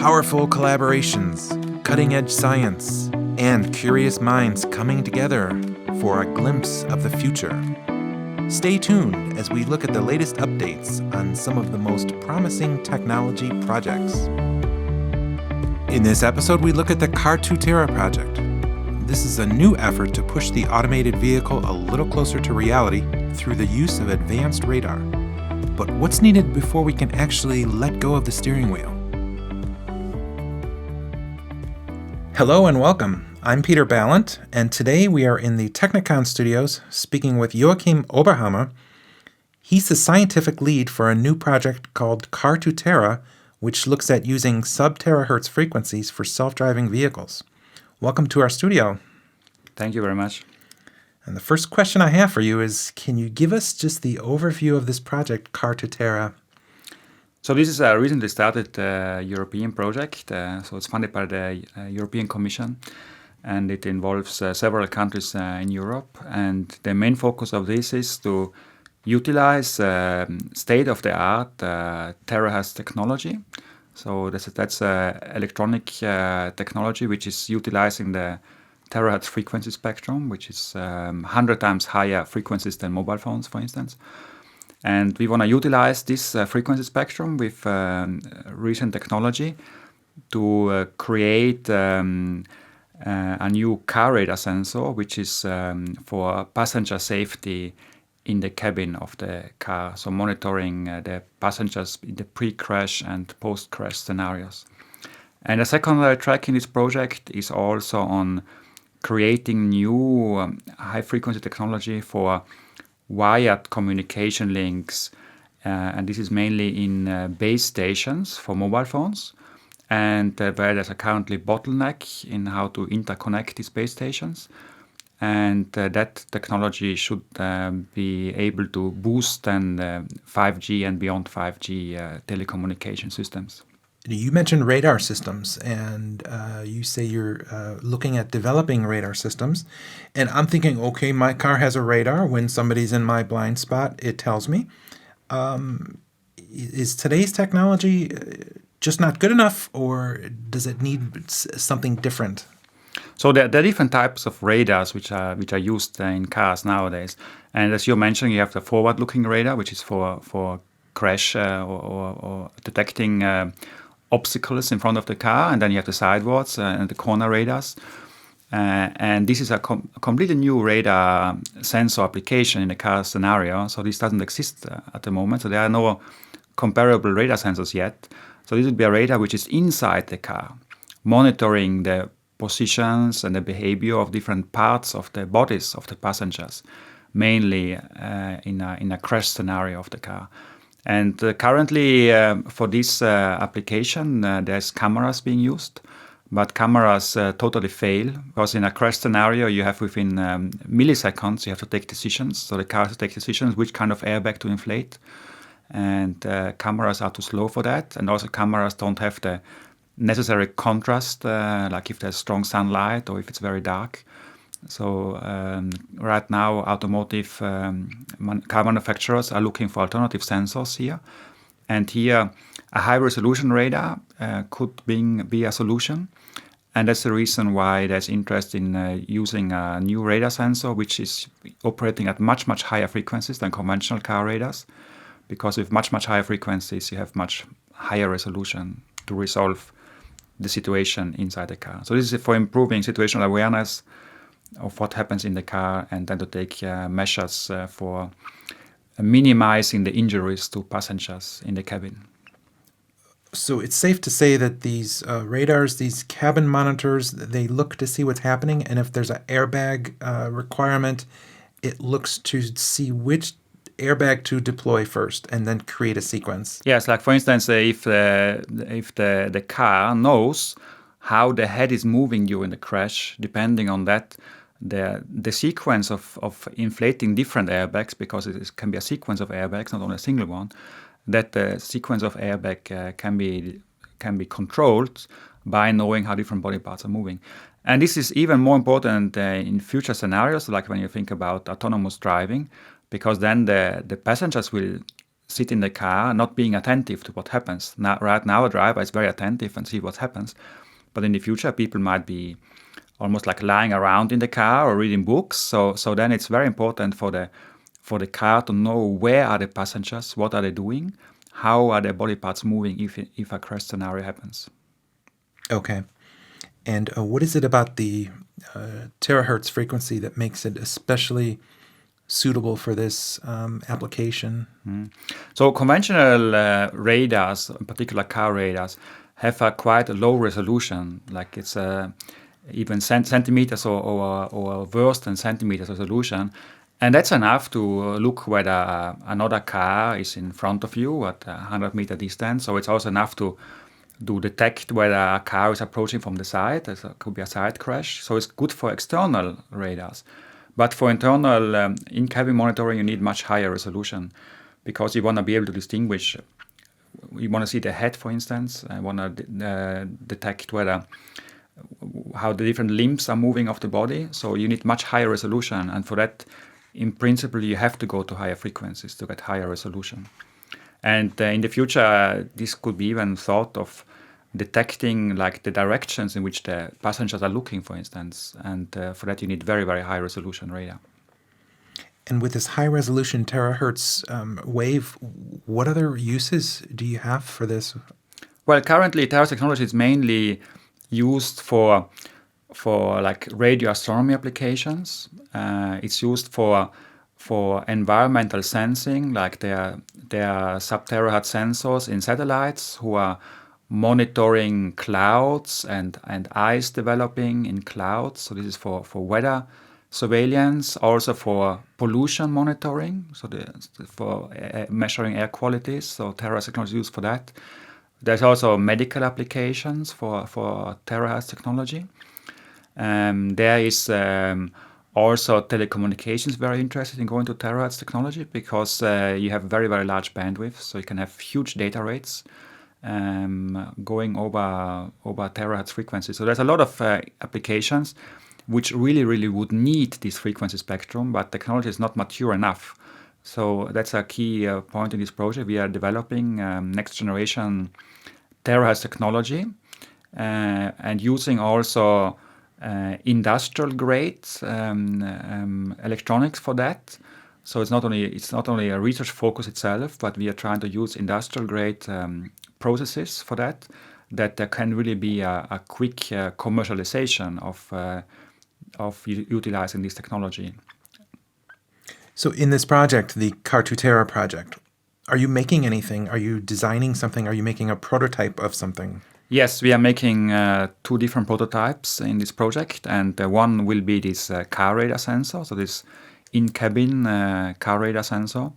Powerful collaborations, cutting-edge science, and curious minds coming together for a glimpse of the future. Stay tuned as we look at the latest updates on some of the most promising technology projects. In this episode, we look at the Car2TERA project. This is a new effort to push the automated vehicle a little closer to reality through the use of advanced radar. But what's needed before we can actually let go of the steering wheel? Hello and welcome. I'm Peter Ballant, and today we are in the Technicon studios speaking with Joachim Oberhammer. He's the scientific lead for a new project called Car2TERA, which looks at using sub-terahertz frequencies for self-driving vehicles. Welcome to our studio. Thank you very much. And the first question I have for you is, can you give us just the overview of this project, Car2TERA? So this is a recently started European project. So it's funded by the European Commission, and it involves several countries in Europe. And the main focus of this is to utilize state-of-the-art Terahertz technology. So that's electronic technology which is utilizing the Terahertz frequency spectrum, which is 100 times higher frequencies than mobile phones, for instance. And we want to utilize this frequency spectrum with recent technology to create a new car radar sensor, which is for passenger safety in the cabin of the car, so monitoring the passengers in the pre-crash and post-crash scenarios. And the second track in this project is also on creating new high-frequency technology for wired communication links, and this is mainly in base stations for mobile phones, and where there's a currently bottleneck in how to interconnect these base stations. And that technology should be able to boost 5G and beyond 5G telecommunication systems. You mentioned radar systems, and you say you're looking at developing radar systems. And I'm thinking, okay, my car has a radar. When somebody's in my blind spot, it tells me. Is today's technology just not good enough, or does it need something different? So there are different types of radars which are used in cars nowadays. And as you mentioned, you have the forward-looking radar, which is for crash or detecting obstacles in front of the car, and then you have the sidewards and the corner radars. And this is a completely new radar sensor application in the car scenario. So this doesn't exist at the moment. So there are no comparable radar sensors yet. So this would be a radar which is inside the car, monitoring the positions and the behavior of different parts of the bodies of the passengers, mainly in a crash scenario of the car. And currently, for this application, there's cameras being used, but cameras totally fail, because in a crash scenario, you have within milliseconds, you have to take decisions. So the car has to take decisions which kind of airbag to inflate, and cameras are too slow for that. And also cameras don't have the necessary contrast, like if there's strong sunlight or if it's very dark. So right now, automotive car manufacturers are looking for alternative sensors here. And here, a high-resolution radar could be a solution. And that's the reason why there's interest in using a new radar sensor, which is operating at much, much higher frequencies than conventional car radars. Because with much, much higher frequencies, you have much higher resolution to resolve the situation inside the car. So this is for improving situational awareness of what happens in the car, and then to take measures for minimizing the injuries to passengers in the cabin. So it's safe to say that these radars, these cabin monitors, they look to see what's happening, and if there's an airbag requirement, it looks to see which airbag to deploy first and then create a sequence. Yes, like for instance, if the car knows how the head is moving during the crash, depending on that, the sequence of inflating different airbags, because it can be a sequence of airbags, not only a single one, that the sequence of airbag can be controlled by knowing how different body parts are moving. And this is even more important in future scenarios, like when you think about autonomous driving, because then the passengers will sit in the car, not being attentive to what happens. Right now, a driver is very attentive and see what happens. But in the future, people might be almost like lying around in the car or reading books. So then it's very important for the car to know where are the passengers, what are they doing, how are their body parts moving if a crash scenario happens. Okay. And what is it about the terahertz frequency that makes it especially suitable for this application? So conventional radars, in particular car radars, have a quite a low resolution, like it's even centimeters or worse than centimeters resolution. And that's enough to look whether another car is in front of you at 100-meter distance. So it's also enough to detect whether a car is approaching from the side. There could be a side crash. So it's good for external radars. But for internal in-cabin monitoring, you need much higher resolution because you want to be able to distinguish. You want to see the head, for instance. I want to detect how the different limbs are moving of the body. So you need much higher resolution. And for that, in principle, you have to go to higher frequencies to get higher resolution. And in the future, this could be even thought of detecting like the directions in which the passengers are looking, for instance. And for that, you need very, very high resolution radar. And with this high resolution terahertz wave, what other uses do you have for this? Well, currently, Terahertz technology is mainly used for like radio astronomy applications. It's used for environmental sensing, like there are sub-terahertz sensors in satellites who are monitoring clouds and ice developing in clouds. So this is for weather surveillance, also for pollution monitoring, so for measuring air qualities. So Terahertz technology is used for that. There's also medical applications for Terahertz technology. There is also telecommunications very interested in going to Terahertz technology because you have very, very large bandwidth, so you can have huge data rates going over Terahertz frequency. So there's a lot of applications which really would need this frequency spectrum, but technology is not mature enough. So that's a key point in this project. We are developing next generation Terahertz technology and using also industrial grade electronics for that. So it's not only a research focus itself, but we are trying to use industrial grade processes for that there can really be a quick commercialization of utilizing this technology. So in this project, the Car2TERA project, are you making anything? Are you designing something? Are you making a prototype of something? Yes, we are making 2 different prototypes in this project, and one will be this car radar sensor, so this in-cabin car radar sensor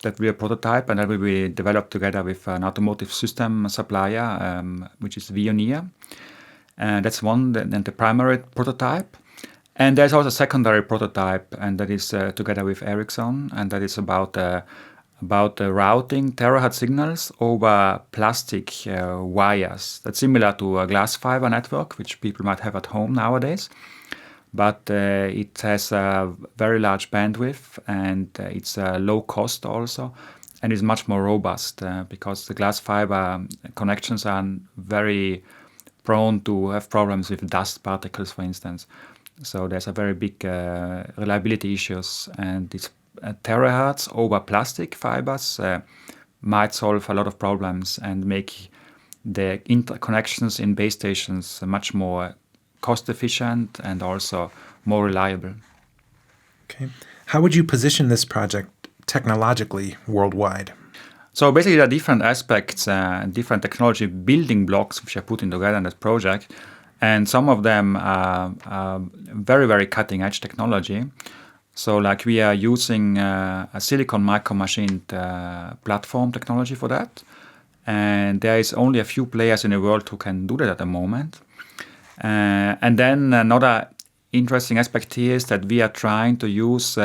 that we are prototype, and that will be developed together with an automotive system supplier, which is Veoneer. That's one, then the primary prototype. And there's also a secondary prototype, and that is together with Ericsson, and that is about routing terahertz signals over plastic wires. That's similar to a glass fiber network, which people might have at home nowadays. But it has a very large bandwidth, and it's low cost also, and is much more robust because the glass fiber connections are very prone to have problems with dust particles, for instance. So there's a very big reliability issues, and this terahertz over plastic fibers might solve a lot of problems and make the interconnections in base stations much more cost efficient and also more reliable. Okay. How would you position this project technologically worldwide? So basically there are different aspects, different technology building blocks which are put together in this project. And some of them are very, very cutting edge technology. So like we are using a silicon micro-machined platform technology for that. And there is only a few players in the world who can do that at the moment. And then another interesting aspect here is that we are trying to use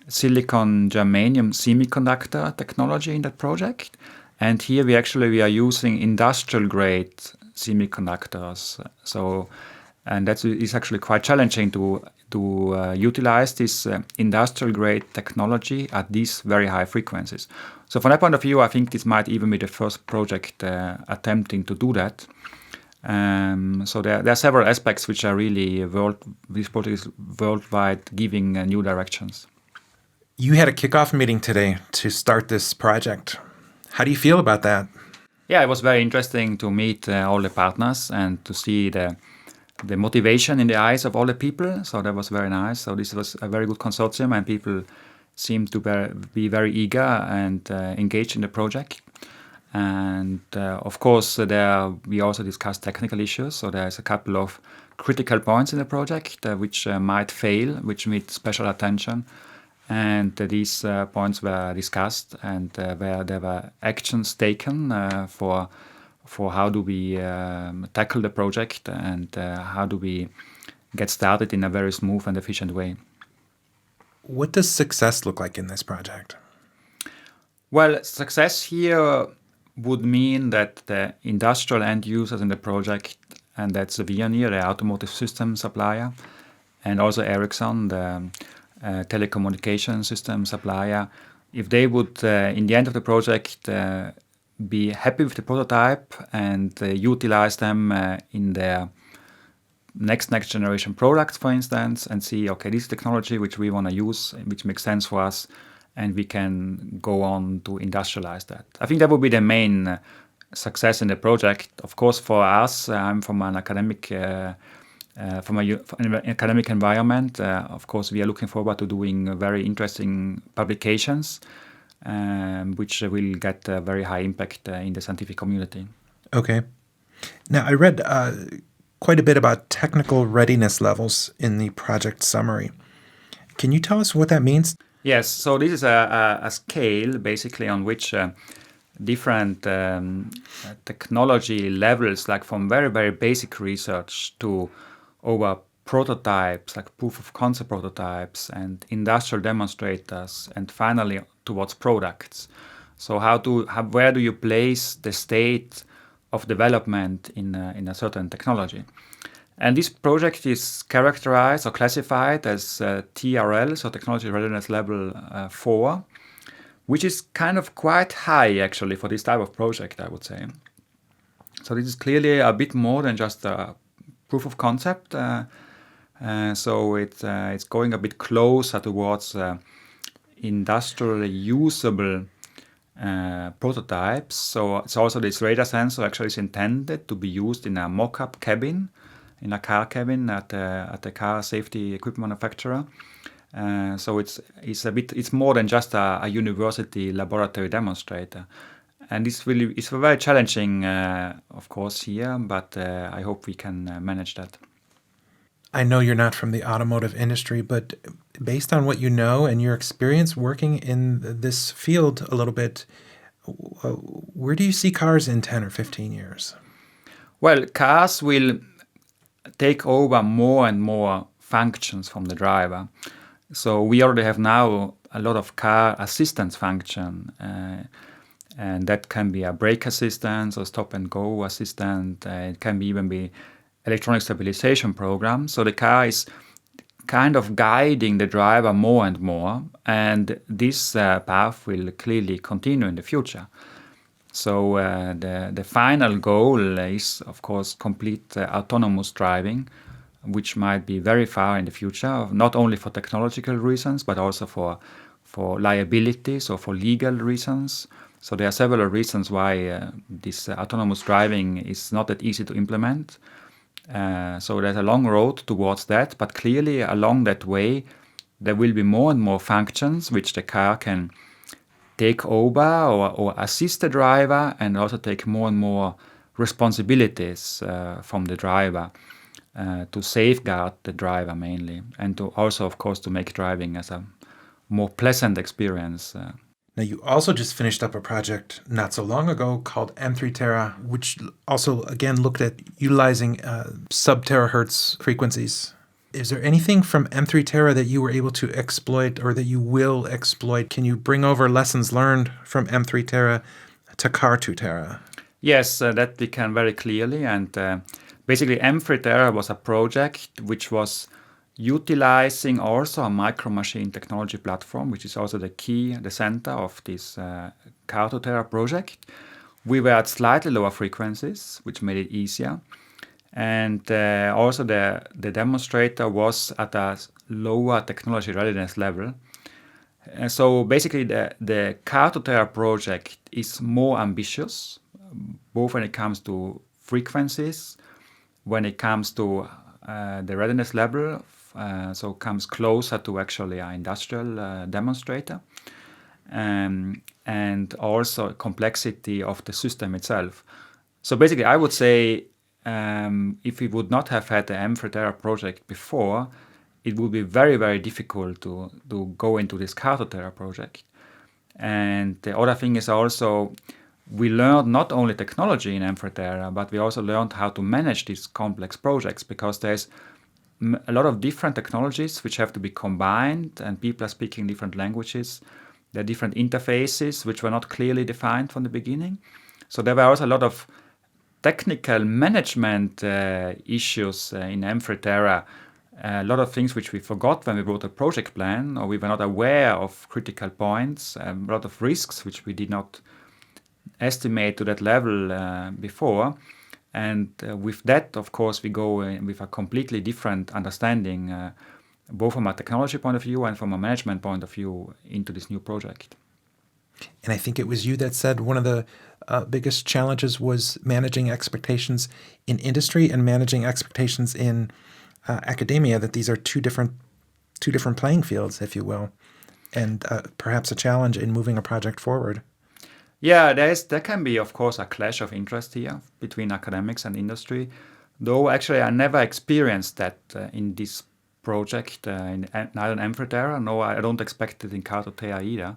silicon germanium semiconductor technology in that project. And here we are using industrial grade semiconductors. So, and that is actually quite challenging to utilize this industrial grade technology at these very high frequencies. So from that point of view, I think this might even be the first project attempting to do that. So there are several aspects which are really this project is worldwide giving new directions. You had a kickoff meeting today to start this project. How do you feel about that? Yeah, it was very interesting to meet all the partners and to see the motivation in the eyes of all the people. So that was very nice. So this was a very good consortium, and people seemed to be very eager and engaged in the project. And of course, we also discussed technical issues. So there's a couple of critical points in the project which might fail, which need special attention. And these points were discussed, and where there were actions taken for how do we tackle the project, and how do we get started in a very smooth and efficient way. What does success look like in this project? Well, success here would mean that the industrial end users in the project, and that's Veoneer, the automotive system supplier, and also Ericsson, the telecommunication system supplier, if they would, in the end of the project, be happy with the prototype and utilize them in their next generation products, for instance, and see, okay, this is technology which we want to use, which makes sense for us, and we can go on to industrialize that. I think that would be the main success in the project. Of course, for us, I'm from an academic academic environment. Of course, we are looking forward to doing very interesting publications, which will get a very high impact in the scientific community. Okay. Now, I read quite a bit about technical readiness levels in the project summary. Can you tell us what that means? Yes, so this is a scale basically on which different technology levels, like from very, very basic research to over prototypes, like proof of concept prototypes and industrial demonstrators, and finally towards products. So where do you place the state of development in a certain technology? And this project is characterized or classified as TRL, so Technology Readiness Level 4, which is kind of quite high actually for this type of project, I would say. So this is clearly a bit more than just a proof of concept. So it's going a bit closer towards industrially usable prototypes. So it's also this radar sensor actually is intended to be used in a mock-up cabin, in a car cabin at a car safety equipment manufacturer. So it's more than just a university laboratory demonstrator. And it's very challenging, of course, here, but I hope we can manage that. I know you're not from the automotive industry, but based on what you know and your experience working in this field a little bit, where do you see cars in 10 or 15 years? Well, cars will take over more and more functions from the driver. So we already have now a lot of car assistance function, and that can be a brake assistance or stop and go assistant. It can even be electronic stabilization program. So the car is kind of guiding the driver more and more, and this path will clearly continue in the future. So the final goal is, of course, complete autonomous driving, which might be very far in the future, not only for technological reasons, but also for liabilities or for legal reasons. So there are several reasons why this autonomous driving is not that easy to implement. So there's a long road towards that, but clearly along that way, there will be more and more functions which the car can take over or assist the driver, and also take more and more responsibilities from the driver to safeguard the driver mainly, and to also, of course, to make driving as a more pleasant experience. Now, you also just finished up a project not so long ago called M3 Terra, which also, again, looked at utilizing sub-terahertz frequencies. Is there anything from M3 Terra that you were able to exploit or that you will exploit? Can you bring over lessons learned from M3 Terra to Car2TERA? Yes, that we can very clearly. And basically, M3 Terra was a project which was utilizing also a micro machine technology platform, which is also the key, the center of this Car2TERA project. We were at slightly lower frequencies, which made it easier. And also the demonstrator was at a lower technology readiness level. So basically the Car2TERA project is more ambitious, both when it comes to frequencies, when it comes to the readiness level, so comes closer to actually an industrial demonstrator, and also complexity of the system itself. So basically I would say if we would not have had the M3 Terra project before, it would be very, very difficult to go into this Car2TERA project. And the other thing is also, we learned not only technology in M3 Terra, but we also learned how to manage these complex projects, because there's a lot of different technologies which have to be combined, and people are speaking different languages. There are different interfaces which were not clearly defined from the beginning. So there were also a lot of technical management issues in M3 Terra, a lot of things which we forgot when we wrote a project plan, or we were not aware of critical points, a lot of risks which we did not estimate to that level before. And with that, of course, we go with a completely different understanding, both from a technology point of view and from a management point of view, into this new project. And I think it was you that said one of the biggest challenges was managing expectations in industry and managing expectations in academia, that these are two different playing fields, if you will, and perhaps a challenge in moving a project forward. Yeah, there can be, of course, a clash of interest here between academics and industry, though actually I never experienced that in this project, neither in M3 Terra, no, I don't expect it in Car2TERA either.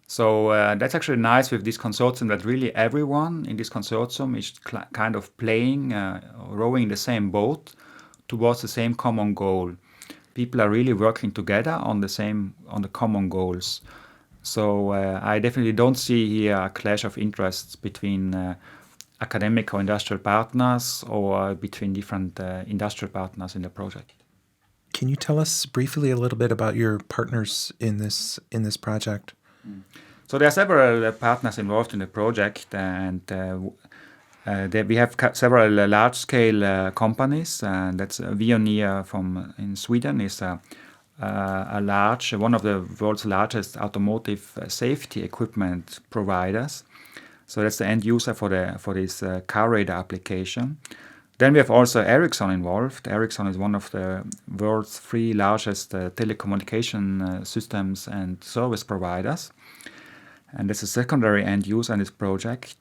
So that's actually nice with this consortium, that really everyone in this consortium is kind of playing, rowing the same boat towards the same common goal. People are really working together on the common goals. So I definitely don't see here a clash of interests between academic or industrial partners, or between different industrial partners in the project. Can you tell us briefly a little bit about your partners in this project? So there are several partners involved in the project, and we have several large-scale companies, and that's Veoneer in Sweden is one of the world's largest automotive safety equipment providers. So that's the end user for this car radar application. Then we have also Ericsson involved. Ericsson is one of the world's 3 largest telecommunication systems and service providers. And that's a secondary end user in this project.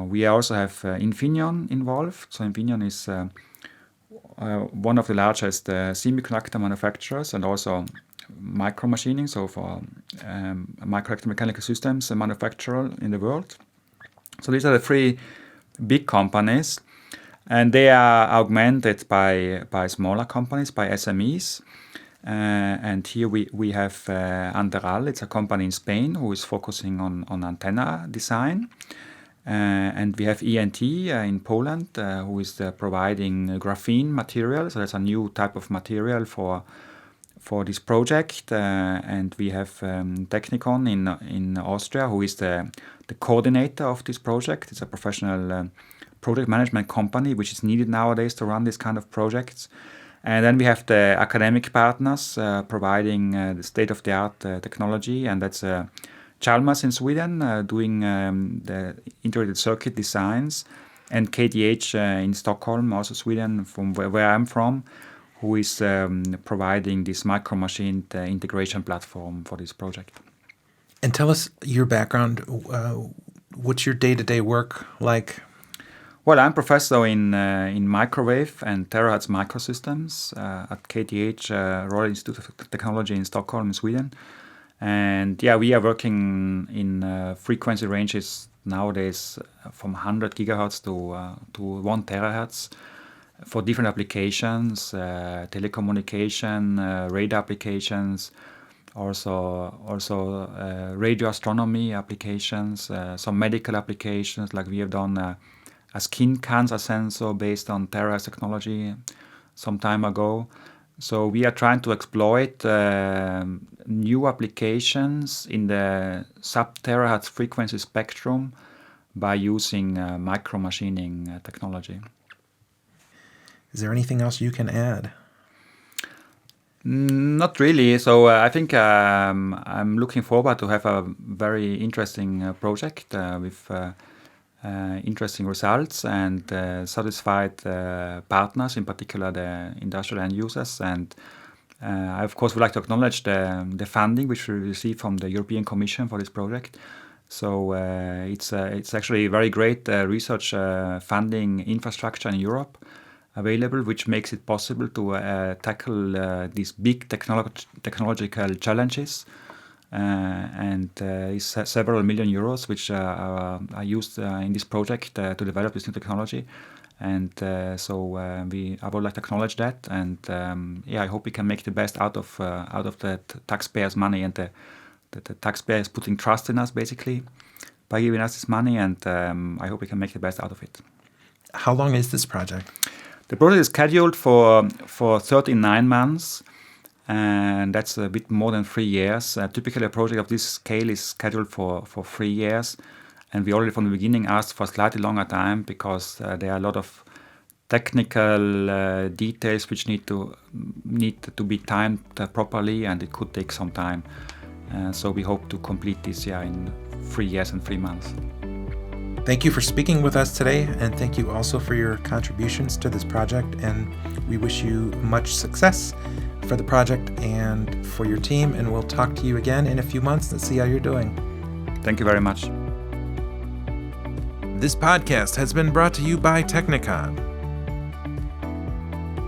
We also have Infineon involved. So Infineon is one of the largest semiconductor manufacturers, and also micromachining, so for microelectromechanical systems manufacturer in the world. So these are the 3 big companies, and they are augmented by smaller companies, by SMEs. And here we have Anderal. It's a company in Spain who is focusing on antenna design. And we have ENT in Poland, who is providing graphene material. So that's a new type of material for this project. And we have Technikon in Austria, who is the coordinator of this project. It's a professional project management company, which is needed nowadays to run this kind of projects. And then we have the academic partners providing the state-of-the-art technology, and that's Chalmers in Sweden doing the integrated circuit designs, and KTH in Stockholm, also Sweden, from where I'm from, who is providing this micro-machine integration platform for this project. And tell us your background. What's your day-to-day work like? Well, I'm professor in microwave and terahertz microsystems at KTH, Royal Institute of Technology in Stockholm, Sweden. And yeah, we are working in frequency ranges nowadays from 100 gigahertz to 1 terahertz for different applications, telecommunication, radar applications, also radio astronomy applications, some medical applications, like we have done a skin cancer sensor based on Terahertz technology some time ago. So we are trying to exploit new applications in the sub-terahertz frequency spectrum by using micro-machining technology. Is there anything else you can add? Not really. So I think I'm looking forward to have a very interesting project with interesting results and satisfied partners, in particular the industrial end users. And I, of course, would like to acknowledge the funding which we received from the European Commission for this project. So it's actually very great research funding infrastructure in Europe available, which makes it possible to tackle these big technological challenges. And it's several million euros which are used in this project to develop this new technology. And so I would like to acknowledge that. And I hope we can make the best out of the taxpayers' money, and the taxpayers putting trust in us basically by giving us this money. And I hope we can make the best out of it. How long is this project? The project is scheduled for 39 months. And that's a bit more than 3 years. Typically, a project of this scale is scheduled for 3 years. And we already from the beginning asked for a slightly longer time because there are a lot of technical details which need to be timed properly, and it could take some time. So we hope to complete this year in 3 years and 3 months. Thank you for speaking with us today, and thank you also for your contributions to this project. And we wish you much success for the project and for your team, and we'll talk to you again in a few months and see how you're doing. Thank you very much. This podcast has been brought to you by Technicon.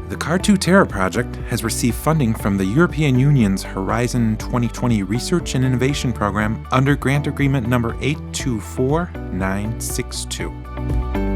The Car2TERA project has received funding from the European Union's Horizon 2020 Research and Innovation Program under Grant Agreement number 824962.